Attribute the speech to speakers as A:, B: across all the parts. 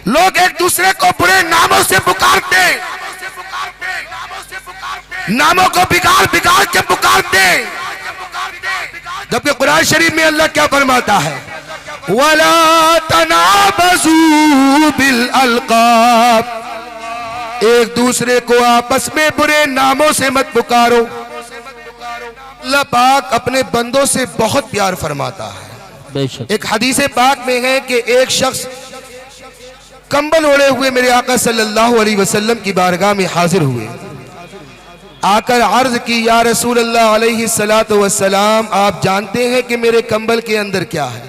A: लोग एक दूसरे को बुरे नामों से पुकारते, नामों को बिगाड़ बिगाड़ के पुकारते, जबकि कुरान शरीफ में अल्लाह क्या फरमाता है, वला तनाबज़ू बिल अलक़ाब, एक दूसरे को आपस में बुरे नामों से मत पुकारो। अल्लाह पाक अपने बंदों से बहुत प्यार फरमाता है। एक हदीस पाक में है कि एक शख्स कंबल ओढ़े हुए मेरे आका सल्लल्लाहु अलैहि वसल्लम की बारगाह में हाजिर हुए, आकर अर्ज की, या रसूल अल्लाह अलैहि सलातो वस्सलाम, आप जानते हैं कि मेरे कंबल के अंदर क्या है।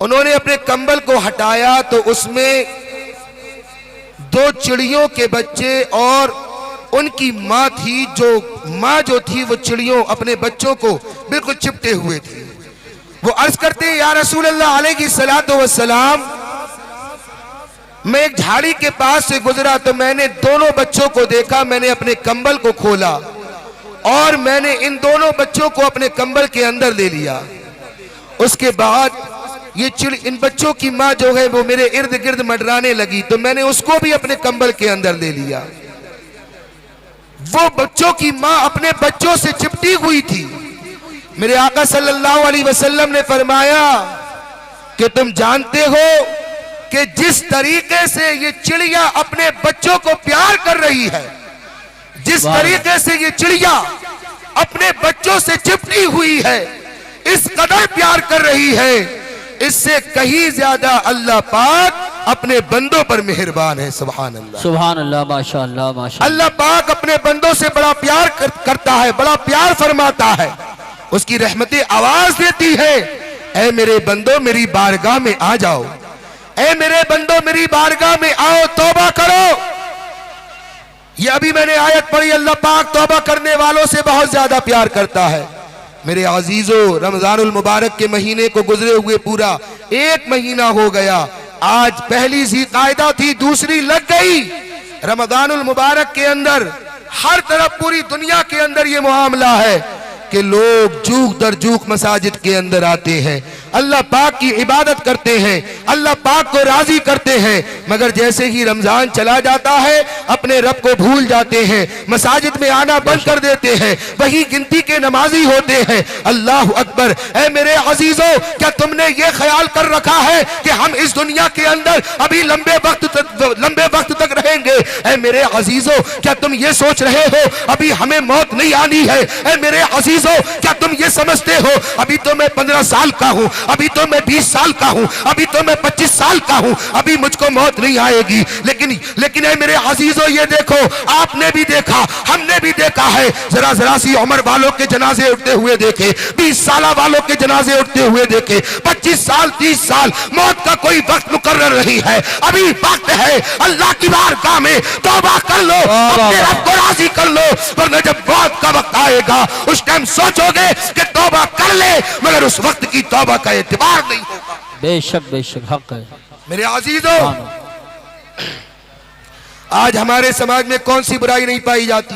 A: उन्होंने अपने कंबल को हटाया तो उसमें दो चिड़ियों के बच्चे और उनकी माँ थी, जो थी वो चिड़ियों अपने बच्चों को बिल्कुल चिपटे हुए थी। वो अर्ज करते हैं, या रसूल अल्लाह अलैहि सलातो वस्सलाम, मैं एक झाड़ी के पास से गुजरा तो मैंने दोनों बच्चों को देखा, मैंने अपने कंबल को खोला और मैंने इन दोनों बच्चों को अपने कंबल के अंदर ले लिया। उसके बाद ये इन बच्चों की माँ जो है वो मेरे इर्द गिर्द मंडराने लगी तो मैंने उसको भी अपने कंबल के अंदर ले लिया। वो बच्चों की माँ अपने बच्चों से चिपटी हुई थी। मेरे आका सल्लल्लाहु अलैहि वसल्लम ने फरमाया कि तुम जानते हो कि जिस तरीके से ये चिड़िया अपने बच्चों को प्यार कर रही है, जिस तरीके से ये चिड़िया अपने बच्चों से चिपटी हुई है, इस कदर प्यार कर रही है, इससे कहीं ज्यादा अल्लाह पाक अपने बंदों पर मेहरबान है। सुभान अल्लाह, सुभान अल्लाह, माशाअल्लाह, माशाअल्लाह। अल्लाह पाक अपने बंदों से बड़ा प्यार करता है, बड़ा प्यार फरमाता है, उसकी रहमतें आवाज देती है, ऐ मेरे बंदो मेरी बारगाह में आ जाओ, ऐ मेरे बंदो मेरी बारगाह में आओ, तौबा करो। ये अभी मैंने आयत पढ़ी, अल्लाह पाक तौबा करने वालों से बहुत ज्यादा प्यार करता है। मेरे अजीजों, रमजानुल मुबारक के महीने को गुजरे हुए पूरा एक महीना हो गया। आज पहली ज़िक़ाइदा थी, दूसरी लग गई। रमजानुल मुबारक के अंदर हर तरफ पूरी दुनिया के अंदर ये मामला है कि लोग जूक दर जूक मसाजिद के अंदर आते हैं, अल्लाह पाक की इबादत करते हैं, अल्लाह पाक को राजी करते हैं, मगर जैसे ही रमजान चला जाता है अपने रब को भूल जाते हैं, मसाजिद में आना बंद कर देते हैं, वही गिनती के नमाजी होते हैं। अल्लाह अकबर। ऐ मेरे अजीजों, क्या तुमने ये ख्याल कर रखा है कि हम इस दुनिया के अंदर अभी लंबे वक्त तक रहेंगे? ऐ मेरे अजीजों, क्या तुम ये सोच रहे हो अभी हमें मौत नहीं आनी है? ऐ मेरे अजीजों, क्या तुम ये समझते हो अभी तो मैं 15 साल का हूँ, अभी तो मैं 20 साल का हूँ, अभी तो मैं 25 साल का हूँ, अभी मुझको मौत नहीं आएगी? लेकिन ऐ मेरे अजीजों, ये देखो, आपने भी देखा, हमने भी देखा है, जरा सी उम्र वालों के जनाजे उठते हुए देखे, 20 साल वालों के जनाजे उठते हुए देखे, 25 साल 30 साल, मौत का कोई वक्त मुकर्रर नहीं है। अभी वक्त है, अल्लाह की बारगाह में तौबा कर लो, अपने रब को राजी कर लो, वरना जब मौत का वक्त आएगा उस टाइम सोचोगे कि तौबा कर ले, मगर उस वक्त की तौबा का एतबार नहीं होगा।
B: बेशक बेशक हक है।
A: मेरे अजीजों, आज हमारे समाज में कौन सी बुराई नहीं पाई जाती?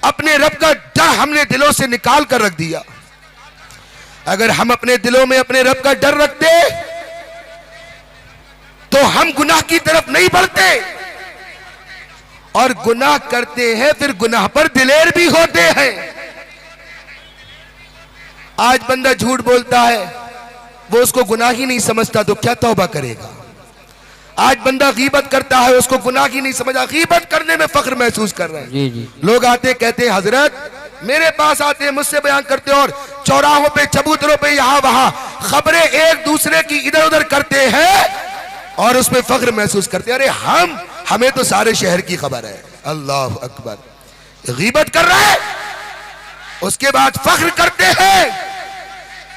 A: अपने रब का डर हमने दिलों से निकाल कर रख दिया। अगर हम अपने दिलों में अपने रब का डर रखते तो हम गुनाह की तरफ नहीं बढ़ते, और गुनाह करते हैं फिर गुनाह पर दिलेर भी होते हैं। आज बंदा झूठ बोलता है, वो उसको गुनाह ही नहीं समझता तो क्या तौबा करेगा? आज बंदा गीबत करता है, उसको गुनाह ही नहीं समझा, गीबत करने में फख्र महसूस कर रहे हैं।
B: जी जी।
A: लोग आते कहते हैं, हजरत मेरे पास आते हैं, मुझसे बयान करते हैं, और चौराहों पे चबूतरों पे यहाँ वहां खबरें एक दूसरे की इधर उधर करते हैं और उसमें फख्र महसूस करते हैं। अरे हमें तो सारे शहर की खबर है। अल्लाह अकबर। गीबत कर रहे हैं, उसके बाद फख्र करते हैं।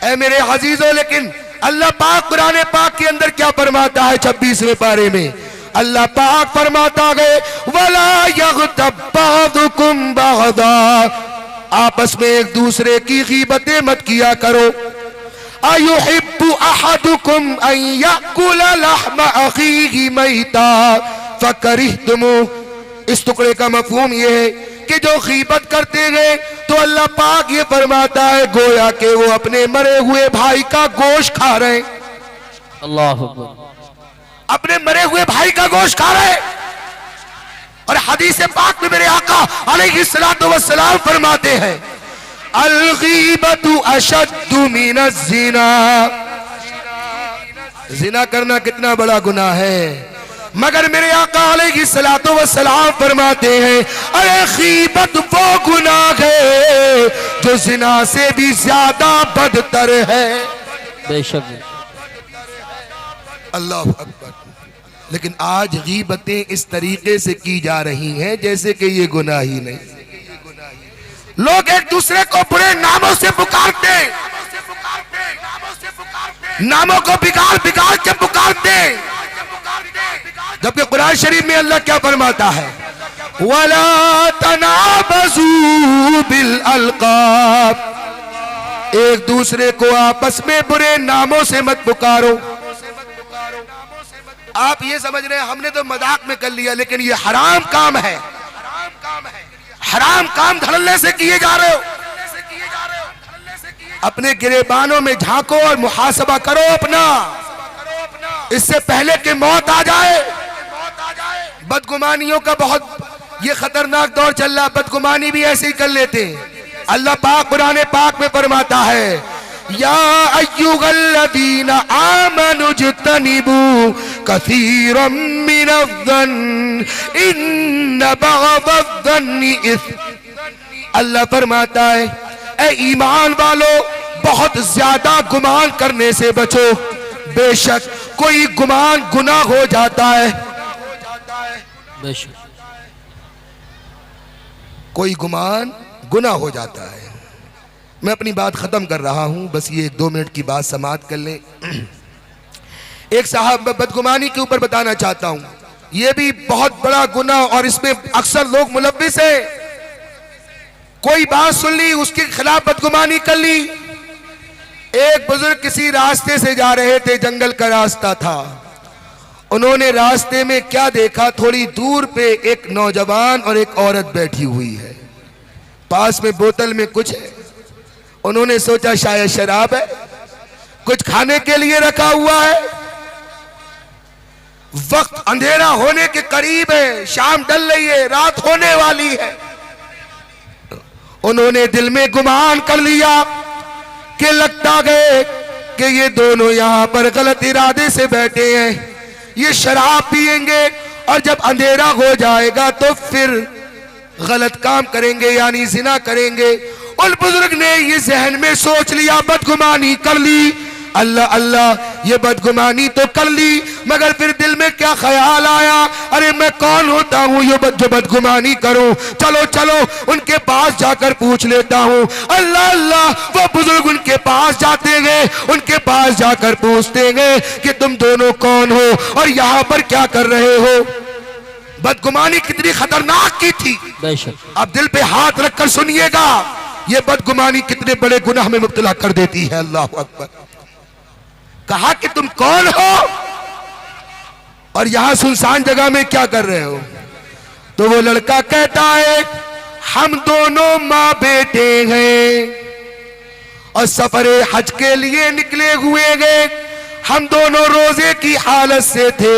A: ऐ मेरे अजीजों, लेकिन अल्लाह पाक कुरान पाक के अंदर क्या फरमाता है? 26वें पारे में अल्लाह पाक फरमाता है, वला यग़्तब बाज़ुकुम बाज़ा, आपस में एक दूसरे की गीबतें मत किया करो। अयुहिब्बु अहदुकुम अन याकुला लहमा अखीही मैता फकरिहतुमू। इस टुकड़े का मफहूम यह है कि जो गीबत करते गए तो अल्लाह पाक ये फरमाता है गोया कि वो अपने मरे हुए भाई का गोश्त खा रहे हैं।
B: अल्लाह अकबर।
A: अपने मरे हुए भाई का गोश्त खा रहे। और हदीस पाक में मेरे आका अलैहिस्सलातु वस्सलाम फरमाते हैं, अल-गीबतु अशद्दु मिनज़-ज़िना, जिना करना कितना बड़ा गुनाह है, मगर मेरे आका अलैहिस्सलातु वस्सलाम फरमाते हैं, अरे गीबत वो गुनाह है जो जिना से भी ज्यादा बदतर है।
B: बेशक।
A: अल्लाह अकबर। लेकिन आज गीबतें इस तरीके से की जा रही हैं जैसे कि ये गुनाह ही नहीं। लोग एक दूसरे को बुरे नामों से पुकारते, नामों को बिगाड़ बिगाड़ के पुकारते, जबकि कुरान शरीफ में अल्लाह क्या फरमाता है, वला तनाबजू बिल अलकाब, एक दूसरे को आपस में बुरे नामों से मत पुकारो। आप ये समझ रहे हैं हमने तो मजाक में कर लिया, लेकिन ये हराम काम है, हराम काम धड़ल्ले से किए जा रहे हो। अपने गिरेबानों में झांको और मुहासबा करो अपना, इससे पहले कि मौत आ जाए। बदगुमानियों का बहुत ये खतरनाक दौर चल रहा, बदगुमानी भी ऐसे ही कर लेते हैं। अल्लाह पाक कुरान पाक में फरमाता है, या अय्युहल्लज़ीना आमनु इज्तनिबू कसीरम मिनज़्ज़न्न इन्न बअज़-ज़न्नि इस्म। अल्लाह फरमाता है, ए ईमान वालो बहुत ज्यादा गुमान करने से बचो, बेशक कोई गुमान गुनाह हो जाता है।
B: बेशक
A: कोई गुमान गुनाह हो जाता है। मैं अपनी बात खत्म कर रहा हूं, बस ये 2 मिनट की बात समाप्त कर लें। एक साहब बदगुमानी के ऊपर बताना चाहता हूं, यह भी बहुत बड़ा गुनाह और इसमें अक्सर लोग मुलव्विस है। कोई बात सुन ली, उसके खिलाफ बदगुमानी कर ली। एक बुजुर्ग किसी रास्ते से जा रहे थे, जंगल का रास्ता था। उन्होंने रास्ते में क्या देखा, थोड़ी दूर पे एक नौजवान और एक औरत बैठी हुई है, पास में बोतल में कुछ है। उन्होंने सोचा शायद शराब है, कुछ खाने के लिए रखा हुआ है। वक्त अंधेरा होने के करीब है, शाम ढल रही है, रात होने वाली है। उन्होंने दिल में गुमान कर लिया कि लगता है कि ये दोनों यहां पर गलत इरादे से बैठे हैं, ये शराब पिएंगे और जब अंधेरा हो जाएगा तो फिर गलत काम करेंगे, यानी जिना करेंगे। उन बुजुर्ग ने ये जहन में सोच लिया, बदगुमानी कर ली। अल्लाह अल्लाह, ये बदगुमानी तो कर ली, मगर फिर दिल में क्या ख्याल आया, अरे मैं कौन होता हूँ ये जो बदगुमानी करूं, चलो चलो उनके पास जाकर पूछ लेता हूँ। अल्लाह अल्लाह, वो बुजुर्ग उनके पास जाते गए, उनके पास जाकर पूछते गए कि तुम दोनों कौन हो और यहाँ पर क्या कर रहे हो। बदगुमानी कितनी खतरनाक की थी, अब दिल पे हाथ रखकर सुनिएगा, ये बदगुमानी कितने बड़े गुनाह में मुब्तला कर देती है। अल्लाह अकबर। कहा कि तुम कौन हो और यहां सुनसान जगह में क्या कर रहे हो। तो वो लड़का कहता है, हम दोनों मां बेटे हैं और सफरे हज के लिए निकले हुए गए। हम दोनों रोजे की हालत से थे,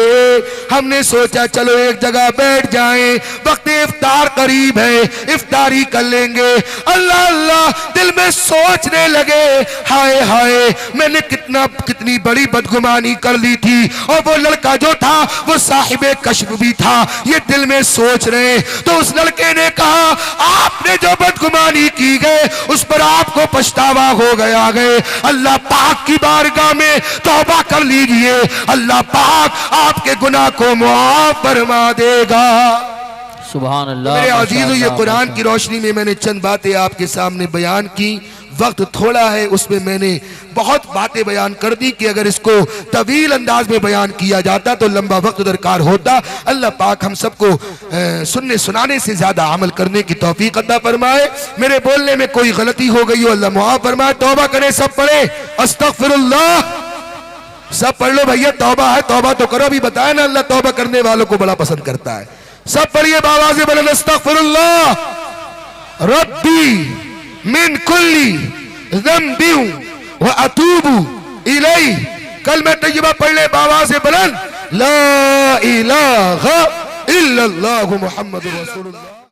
A: हमने सोचा चलो एक जगह बैठ जाएं, वक्त इफ्तार करीब है, इफ्तारी कर लेंगे। अल्लाह अल्लाह, दिल में सोचने लगे, हाय हाय मैंने कितनी बड़ी बदगुमानी कर ली थी। और वो लड़का जो था वो साहिबे कश्फ भी था, ये दिल में सोच रहे। तो उस लड़के ने कहा, आपने जो बदगुमानी की गए उस पर आपको पछतावा हो गया गए, अल्लाह पाक की बारगाह में तौबा कर लीजिए, अल्लाह पाक आपके गुनाह को मुआफ फरमा देगा।
B: सुभान अल्लाह।
A: मेरे अजीजों, ये कुरान की रोशनी में मैंने चंद बातें आपके सामने बयान की। वक्त थोड़ा है, उसमें मैंने बहुत बातें बयान कर दी कि अगर इसको तवील अंदाज में बयान किया जाता तो लंबा वक्त दरकार होता। अल्लाह पाक हम सबको सुनने सुनाने से ज्यादा अमल करने की तौफीक अता फरमाए। मेरे बोलने में कोई गलती हो गई हो अल्लाह मुआफ फरमाए। तौबा करें, सब पढ़े अस्तगफिरुल्लाह, सब पढ़ लो भैया, तौबा है, तौबा तो करो। अभी बताया ना अल्लाह तौबा करने वालों को बड़ा पसंद करता है। सब पढ़िए बाबा से, बोले अस्तगफिरुल्लाह रब्बी मिन कुल्ली ज़ंबिन व अतूबु इलैहि कलमा तैयबा पढ़ ले बाबा से बुलंद, ला इलाहा इल्लल्लाहु मुहम्मदुर रसूलुल्लाह।